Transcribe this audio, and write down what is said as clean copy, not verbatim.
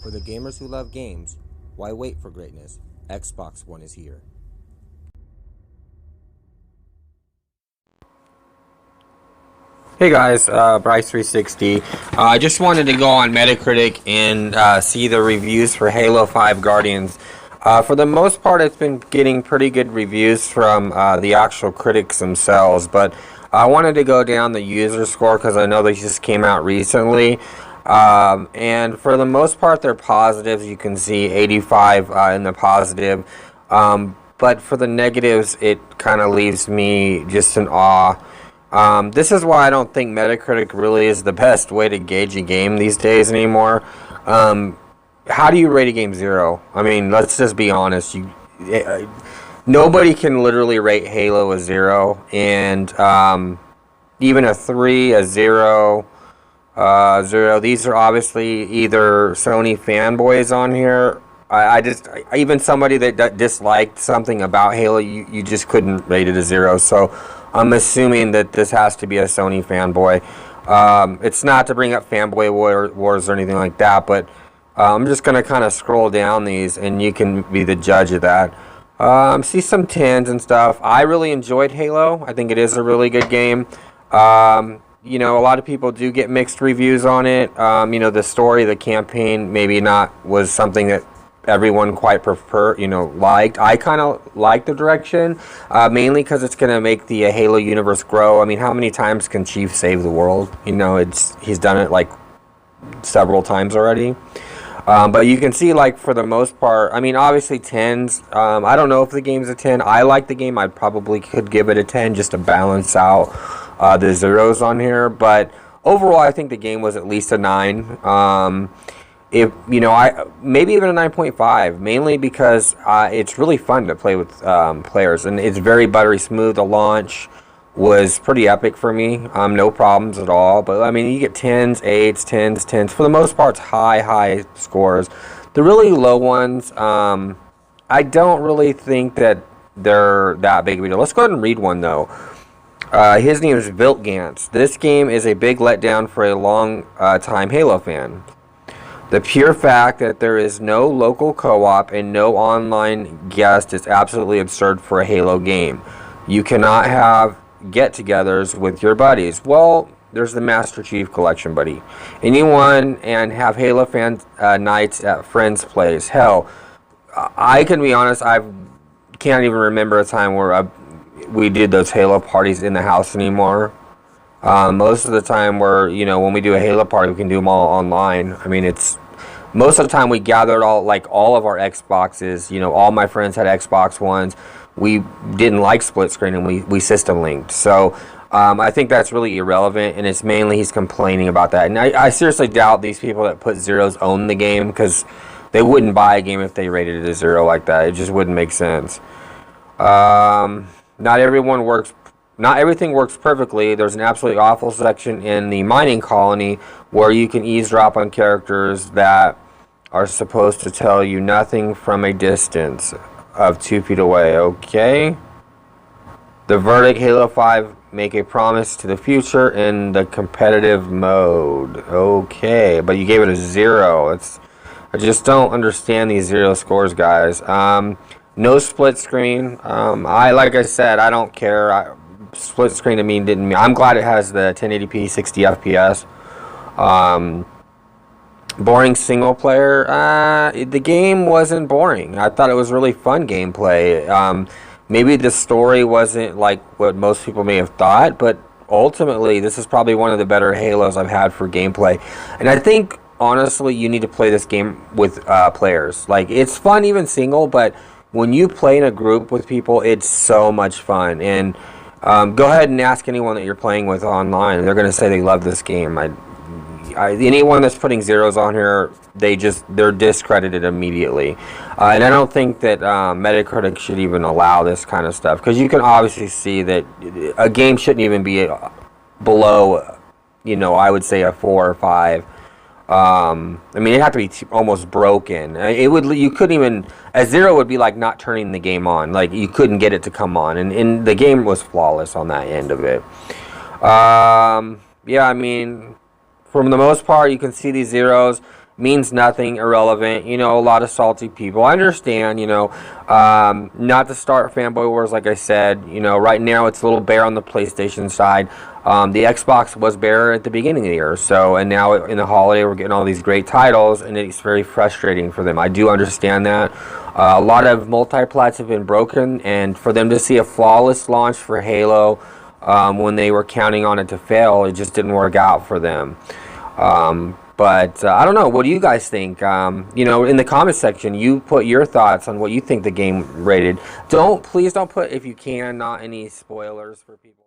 For the gamers who love games, why wait for greatness? Xbox One is here. Hey guys, Bryce360. I just wanted to go on Metacritic and see the reviews for Halo 5 Guardians. For the most part, it's been getting pretty good reviews from the actual critics themselves, but I wanted to go down the user score because I know they just came out recently. And for the most part, they're positives. You can see 85 in the positive. But for the negatives, it kind of leaves me just in awe. This is why I don't think Metacritic really is the best way to gauge a game these days anymore. How do you rate a game 0? I mean, let's just be honest. Nobody can literally rate Halo a 0, and even a 3, a 0. 0. These are obviously either Sony fanboys on here. Even somebody that disliked something about Halo, you just couldn't rate it a 0. So I'm assuming that this has to be a Sony fanboy. It's not to bring up fanboy wars or anything like that, but I'm just going to kind of scroll down these and you can be the judge of that. See some 10s and stuff. I really enjoyed Halo. I think it is a really good game. You know, a lot of people do get mixed reviews on it. You know, the story, the campaign, maybe not was something that everyone quite liked. I kind of like the direction, mainly because it's going to make the Halo universe grow. I mean, how many times can Chief save the world? You know, he's done it like several times already. But you can see, like, for the most part, I mean, obviously 10s. I don't know if the game's a 10. I like the game. I probably could give it a 10 just to balance out the zeros on here. But overall, I think the game was at least a 9. If you know, maybe even a 9.5, mainly because it's really fun to play with players, and it's very buttery smooth. The launch was pretty epic for me. No problems at all. But I mean, you get 10s, 8s, 10s, 10s. For the most part, it's high scores. The really low ones, I don't really think that they're that big of a deal. Let's go ahead and read one though. His name is Viltgans. This game is a big letdown for a long time Halo fan. The pure fact that there is no local co-op and no online guest is absolutely absurd for a Halo game. You cannot have get-togethers with your buddies. Well, there's the Master Chief Collection, buddy. Anyone, and have Halo fan nights at friends' place. Hell, I can be honest, I can't even remember a time where we did those Halo parties in the house anymore. Most of the time when we do a Halo party, we can do them all online. I mean, most of the time we gathered all of our Xboxes. You know, all my friends had Xbox Ones. We didn't like split screen, and we system linked. So I think that's really irrelevant, and it's mainly he's complaining about that. And I seriously doubt these people that put zeros own the game, because they wouldn't buy a game if they rated it a 0 like that. It just wouldn't make sense. Not everything works perfectly. There's an absolutely awful section in the mining colony where you can eavesdrop on characters that are supposed to tell you nothing from a distance of 2 feet away. Okay. The verdict: Halo 5 make a promise to the future in the competitive mode. Okay, but you gave it a 0. I just don't understand these 0 scores, guys. No split screen. Like I said, I don't care. Split screen to me didn't mean. I'm glad it has the 1080p 60 FPS. Boring single player. The game wasn't boring. I thought it was really fun gameplay. Maybe the story wasn't like what most people may have thought, but ultimately this is probably one of the better Halos I've had for gameplay. And I think honestly you need to play this game with players. Like, it's fun even single, but when you play in a group with people, it's so much fun. And go ahead and ask anyone that you're playing with online. They're going to say they love this game. Anyone that's putting zeros on here, they're discredited immediately. And I don't think that Metacritic should even allow this kind of stuff, because you can obviously see that a game shouldn't even be below, I would say a 4 or 5. I mean, it'd have to be almost broken. You couldn't even, a 0 would be like not turning the game on. Like, you couldn't get it to come on, and the game was flawless on that end of it. Yeah, I mean, for the most part, you can see these zeros. means nothing, irrelevant. You know, a lot of salty people. I understand, you know, not to start fanboy wars, like I said. You know, right now it's a little bare on the PlayStation side. The Xbox was bare at the beginning of the year, so, and now in the holiday we're getting all these great titles, and it's very frustrating for them. I do understand that. A lot of multi-plats have been broken, and for them to see a flawless launch for Halo when they were counting on it to fail, it just didn't work out for them. But I don't know. What do you guys think? You know, in the comment section, you put your thoughts on what you think the game rated. Please don't put, if you can, not any spoilers for people.